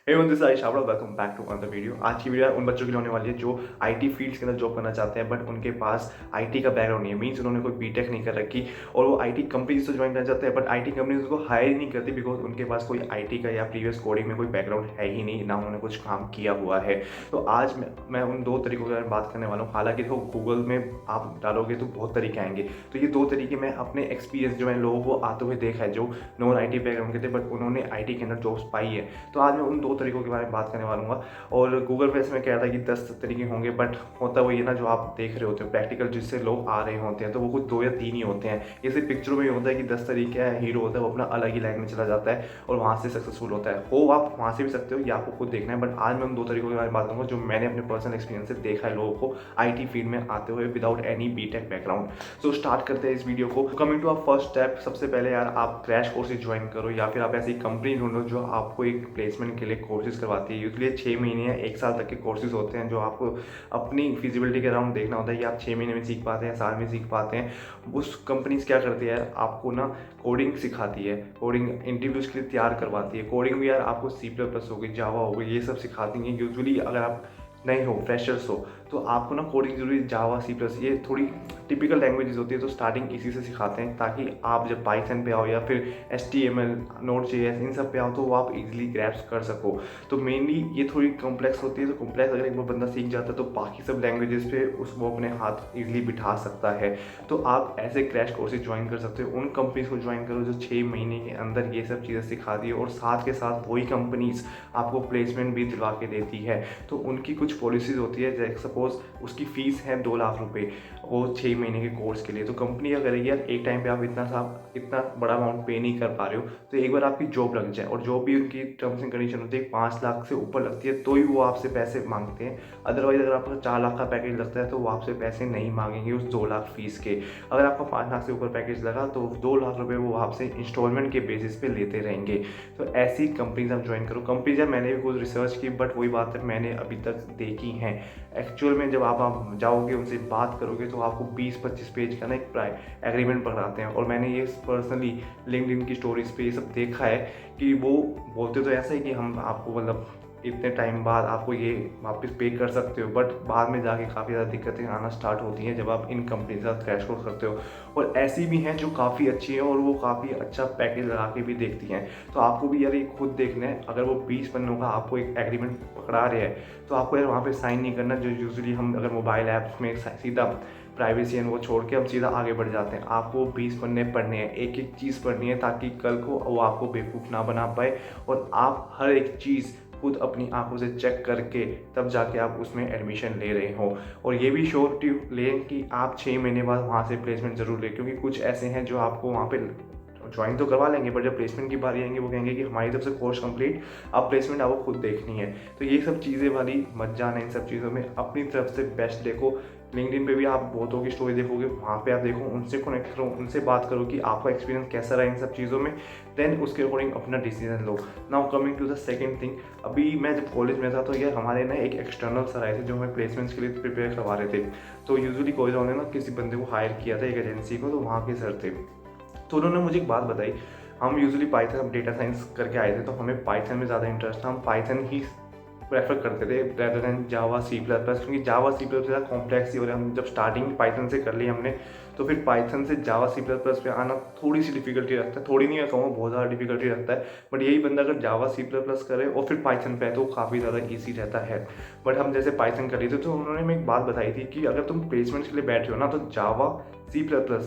हे बंधु साई शावड़ा, welcome back to another video. आज की वीडियो उन बच्चों के लिए होने वाली है जो आईटी फील्ड्स के अंदर जॉब करना चाहते हैं, बट उनके पास आईटी का बैकग्राउंड नहीं है। मीन्स उन्होंने कोई बीटेक नहीं कर रखी और वो आईटी कंपनीज तो ज्वाइन करना चाहते हैं, बट आईटी कंपनीज उनको हायर ही नहीं करती बिकॉज उनके पास कोई आईटी का या प्रीवियस कोडिंग में कोई बैकग्राउंड है ही नहीं, ना उन्होंने कुछ काम किया हुआ है। तो आज मैं उन दो तरीकों के बारे में बात करने वाला हूँ। हालांकि देखो, गूगल में आप डालोगे तो बहुत तरीके आएंगे, तो ये दो तरीके मैं अपने एक्सपीरियंस जो मैंने लोगों को आते हुए देखा है जो नॉन आईटी बैकग्राउंड के थे बट उन्होंने आईटी के अंदर जॉब्स पाई है। तो आज मैं उन दो तरीकों के बारे में बात करने वाला हूँ। और गूगल पे में कह रहा था कि 10 तरीके होंगे, बट होता वही है ना, जो आप देख रहे होते हो प्रैक्टिकल जिससे लोग आ रहे होते हैं तो वो कुछ 2 या 3 ही होते हैं। जैसे पिक्चरों में ही होता है कि 10 तरीके हैं, हीरो होता है वो अपना अलग ही लाइन में चला जाता है और वहाँ से सक्सेसफुल होता है। हो आप वहाँ से भी सकते हो या आपको खुद देखना है, बट आज मैं उन दो तरीकों के बारे में बात करूँगा जो मैंने अपने पर्सनल एक्सपीरियंस से देखा है लोगों को आईटी फील्ड में आते हुए without any BTech background. So start करते हैं इस वीडियो को। Coming to our first step, सबसे पहले यार आप क्रैश कोर्सेज ज्वाइन करो या फिर आप ऐसी कंपनी ढूंढो जो आपको एक प्लेसमेंट के लिए कोर्सेज करवाती है। यूजली 6 महीने या 1 साल तक के कोर्सेज होते हैं जो आपको अपनी फिजिबिलिटी के अराउंड देखना होता है कि आप 6 महीने में सीख पाते हैं, साल में सीख पाते हैं। उस कंपनीज क्या करती है, आपको ना कोडिंग सिखाती है, कोडिंग इंटरव्यूज के लिए तैयार करवाती है। कोडिंग भी यार आपको C++ हो गई, जावा हो गई, ये सब सिखाती है। यूजुअली अगर आप नहीं हो, फ्रेशर्स हो, तो आपको ना कोडिंग जरूरी जावा C++, ये थोड़ी टिपिकल लैंग्वेजेस होती है, तो स्टार्टिंग इसी से सिखाते हैं ताकि आप जब पाइथन पे आओ या फिर HTML, Node.js इन सब पे आओ तो वो आप इजीली ग्रैस्प कर सको। तो मेनली ये थोड़ी कॉम्प्लेक्स होती है, तो कॉम्प्लेक्स अगर एक बार बंदा सीख जाता है तो बाकी सब लैंग्वेजेस पे वो अपने हाथ इजीली बिठा सकता है। तो आप ऐसे क्रैश कोर्सेज ज्वाइन कर सकते हो। उन कंपनीज को ज्वाइन करो जो 6 महीने के अंदर ये सब चीज़ें सिखाती है और साथ के साथ वही कंपनीज आपको प्लेसमेंट भी दिलवा के देती है। तो उनकी कुछ पॉलिसीज होती है, जैसे सपोज उसकी फ़ीस है 2 लाख रुपए वो 6 महीने के कोर्स के लिए, तो कंपनी क्या करेगी यार, एक टाइम पे आप इतना बड़ा अमाउंट पे नहीं कर पा रहे हो तो एक बार आपकी जॉब लग जाए, और जॉब भी उनकी टर्म्स एंड कंडीशन होती है 5 लाख से ऊपर लगती है तो ही वो आपसे पैसे मांगते हैं। अदरवाइज अगर आपका 4 लाख का पैकेज लगता है तो वो आपसे पैसे नहीं मांगेंगे उस 2 लाख फीस के। अगर आपका 5 लाख से ऊपर पैकेज लगा तो 2 लाख रुपये वो आपसे इंस्टॉलमेंट के बेसिस पे लेते रहेंगे। तो ऐसी कंपनीज आप ज्वाइन करो। कंपनीज मैंने भी कुछ रिसर्च की, बट वही बात है मैंने अभी तक देखी हैं। एक्चुअल में जब आप जाओगे उनसे बात करोगे तो आपको 20-25 पेज का ना एक एग्रीमेंट पकड़ाते हैं। और मैंने ये पर्सनली लिंक्डइन की स्टोरीज पे ये सब देखा है कि वो बोलते तो ऐसा है कि हम आपको मतलब इतने टाइम बाद आपको ये वापस पे कर सकते हो, बट बाद में जाके काफ़ी ज़्यादा दिक्कतें आना स्टार्ट होती हैं जब आप इन कंपनी के साथ क्रैश कोर्स करते हो। और ऐसी भी हैं जो काफ़ी अच्छी हैं और वो काफ़ी अच्छा पैकेज लगा के भी देखती हैं। तो आपको भी यार ये खुद देखना है, अगर वो 20 पन्नों का आपको एक एग्रीमेंट पकड़ा रहे हैं तो आपको यार वहाँ पे साइन नहीं करना। जो यूजुअली हम अगर मोबाइल ऐप्स में सीधा प्राइवेसी एंड वो छोड़ के हम सीधा आगे बढ़ जाते हैं, आपको 20 पन्ने पढ़ने हैं, एक एक चीज़ पढ़नी है ताकि कल को वो आपको बेवकूफ़ ना बना पाए और आप हर एक चीज़ खुद अपनी आंखों से चेक करके तब जाके आप उसमें एडमिशन ले रहे हो। और ये भी श्योरिटी लें कि आप 6 महीने बाद वहाँ से प्लेसमेंट जरूर लें, क्योंकि कुछ ऐसे हैं जो आपको वहाँ पे ज्वाइन तो करवा लेंगे बट जब प्लेसमेंट की बारी आएंगे वो कहेंगे कि हमारी तरफ से कोर्स कंप्लीट, अब प्लेसमेंट आपको खुद देखनी है। तो ये सब चीज़ें वाली मत जाना, इन सब चीज़ों में अपनी तरफ से बेस्ट देखो। लिंक्डइन पे भी आप बहुतों की स्टोरी देखोगे, वहाँ पे आप देखो, उनसे कनेक्ट करो, उनसे बात करो कि आपका एक्सपीरियंस कैसा रहा इन सब चीज़ों में, देन उसके अकॉर्डिंग अपना डिसीजन लो। Now coming to the second thing, अभी मैं जब कॉलेज में था तो यार हमारे ना एक एक्सटर्नल सर आए थे जो हमें प्लेसमेंट्स के लिए प्रिपेयर करवा रहे थे। तो यूजुअली कॉलेज वालों ने ना किसी बंदे को हायर किया था एक एजेंसी को, तो वहाँ के सर थे। तो उन्होंने मुझे एक बात बताई, हम यूजुअली पाइथन डेटा साइंस करके आए थे तो हमें पाइथन में ज़्यादा इंटरेस्ट था, हम पाइथन ही प्रेफर करते थे रेदर देन जावा C++, क्योंकि जावा C++ ज़्यादा कॉम्प्लेक्स ही, और हम जब स्टार्टिंग पाइथन से कर ली हमने तो फिर पाइथन से जावा C++ पे आना थोड़ी सी डिफिकल्टी रखता है, थोड़ी नहीं कहूँगा बहुत ज़्यादा डिफिकल्टी रखता है। बट यही बंदा अगर जावा C++ करे और फिर पाइथन पे तो काफ़ी ज़्यादा ईजी रहता है। बट हम जैसे पाइथन कर रही थे तो उन्होंने हमें एक बात बताई थी कि अगर तुम प्लेसमेंट्स के लिए बैठे हो ना तो जावा C++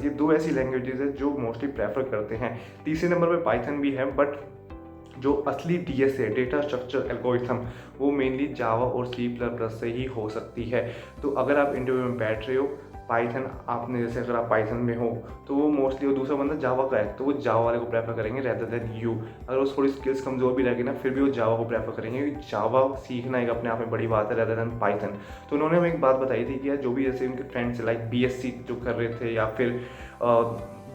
ये 2 ऐसी लैंग्वेजेस है जो मोस्टली प्रेफर करते हैं। तीसरे नंबर पे पाइथन भी है, बट जो असली DS है, डेटा स्ट्रक्चर एल्गोरिथम, वो मेनली जावा और C++ से ही हो सकती है। तो अगर आप इंटरव्यू में बैठ रहे हो पाइथन, आपने जैसे अगर आप पाइथन में हो तो वो मोस्टली, वो दूसरा बंदा जावा का है तो वो जावा वाले को प्रेफर करेंगे रेदर देन यू। अगर वो थोड़ी स्किल्स कमजोर भी रहेगी ना फिर भी वो जावा को प्रेफर करेंगे, क्योंकि जावा सीखना एक अपने आप में बड़ी बात है रेदर देन पाइथन। तो उन्होंने हमें एक बात बताई थी कि यार जो भी जैसे उनके फ्रेंड्स लाइक BSc जो कर रहे थे या फिर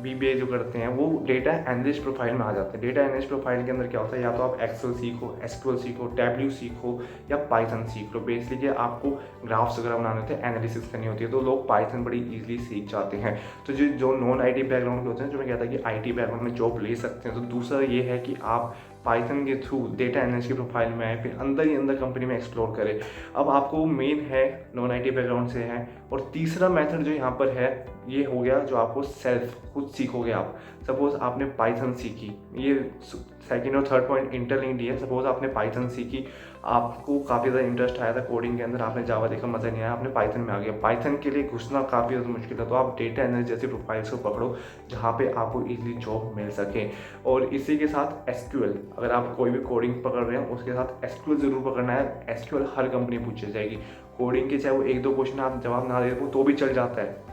BBA जो करते हैं वो डेटा एनालिस्ट प्रोफाइल में आ जाते हैं। डेटा एनालिस्ट प्रोफाइल के अंदर क्या होता है, या तो आप एक्सेल सीखो, SQL सीखो, टैब्ल्यू सीखो या पाइथन सीख लो। बेसिकली आपको ग्राफ्स वगैरह बनाने होते हैं, एनालिसिस करनी होती है, तो लोग पाइथन बड़ी ईजिली सीख जाते हैं। तो जो नॉन IT बैकग्राउंड के होते हैं, जो मैं कहता कि IT बैकग्राउंड में जॉब ले सकते हैं, तो दूसरा ये है कि आप पाइथन के थ्रू डेटा एनालिस्ट की प्रोफाइल में आए, फिर अंदर ही अंदर कंपनी में एक्सप्लोर करें। अब आपको मेन है नॉन आईटी बैकग्राउंड से है। और तीसरा मेथड जो यहाँ पर है ये हो गया जो आपको सेल्फ खुद सीखोगे आप। सपोज आपने पाइथन सीखी, ये सेकंड और थर्ड पॉइंट इंटरलिंक्ड है। सपोज आपने पाइथन सीखी, आपको काफ़ी ज़्यादा इंटरेस्ट आया था कोडिंग के अंदर, आपने जावा देखा मज़ा नहीं आया, आपने पाइथन में आ गया। पाइथन के लिए घुसना काफ़ी ज़्यादा मुश्किल है, तो आप डेटा एनालिस्ट जैसी प्रोफाइल्स को पकड़ो जहाँ पे आपको इजीली जॉब मिल सके। और इसी के साथ एसक्यूएल, अगर आप कोई भी कोडिंग पकड़ रहे हैं उसके साथ एसक्यूएल ज़रूर पकड़ना है। एसक्यूएल हर कंपनी पूछी जाएगी। कोडिंग के चाहे वो 1-2 क्वेश्चन आप जवाब ना दे पाओ तो भी चल जाता है,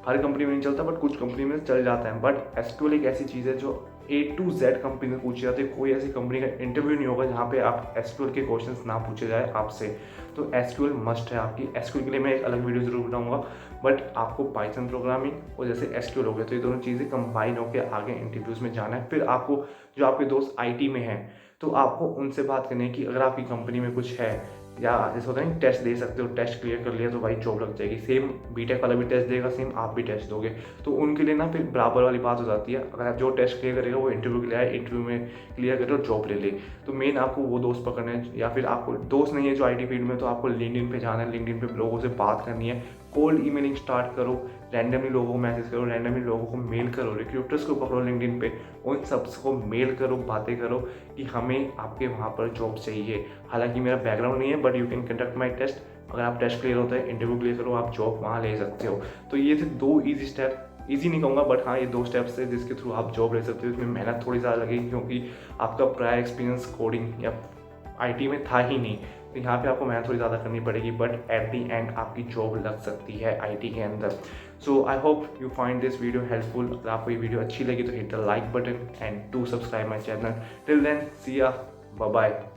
हर कंपनी में नहीं चलता बट कुछ कंपनी में चल जाता है। बट एसक्यूएल एक ऐसी चीज़ है जो A to Z कंपनी में पूछी जाती है। कोई ऐसी कंपनी का इंटरव्यू नहीं होगा जहाँ पे आप एसक्यूएल के क्वेश्चंस ना पूछे जाए आपसे। तो एसक्यूएल मस्ट है आपकी। एसक्यूएल के लिए मैं एक अलग वीडियो जरूर बनाऊंगा, बट आपको पाइथन प्रोग्रामिंग और जैसे एसक्यूएल हो गया, तो ये दोनों चीज़ें कंबाइन होकर आगे इंटरव्यूज़ में जाना है। फिर आपको जो आपके दोस्त IT में हैं तो आपको उनसे बात करनी है कि अगर आपकी कंपनी में कुछ है, या जैसे होता है टेस्ट दे सकते हो, टेस्ट क्लियर कर लिया तो भाई जॉब लग जाएगी। सेम बीटेक वाला भी टेस्ट देगा, सेम आप भी टेस्ट दोगे, तो उनके लिए ना फिर बराबर वाली बात हो जाती है। अगर आप जो टेस्ट क्लियर करेगा वो इंटरव्यू के लिए आए, इंटरव्यू में क्लियर करे और जॉब ले ले। तो मेन आपको वो दोस्त पकड़ने हैं, या फिर आपको दोस्त नहीं है जो IT फील्ड में, तो आपको लिंक्डइन पे जाना है, लिंक्डइन पे लोगों से बात करनी है, कोल्ड ईमेलिंग स्टार्ट करो, रैंडमली लोगों को मैसेज करो, रैंडमली लोगों को मेल करो, रिक्रूटर्स को पकड़ो लिंक्डइन पे, उन सबको मेल करो, बातें करो कि हमें आपके वहाँ पर जॉब चाहिए। हालांकि मेरा बैकग्राउंड नहीं है but you can conduct my test. अगर आप टेस्ट क्लियर होता है, इंटरव्यू क्लियर करो, आप जॉब वहाँ ले सकते हो। तो ये थे 2 ईजी स्टेप, ईजी नहीं कहूँगा बट हाँ ये 2 स्टेप्स है जिसके थ्रू आप जॉब ले सकते हो। इसमें मेहनत थोड़ी ज़्यादा लगेगी क्योंकि आपका प्रायर एक्सपीरियंस कोडिंग या IT में था ही नहीं, तो यहाँ पे आपको मेहनत थोड़ी ज़्यादा करनी पड़ेगी, बट एट दी एंड आपकी जॉब लग सकती है IT के अंदर। So I hope you find this video helpful. अगर आपको ये वीडियो अच्छी लगी तो hit the like button and do subscribe my channel. Till then see ya, bye bye.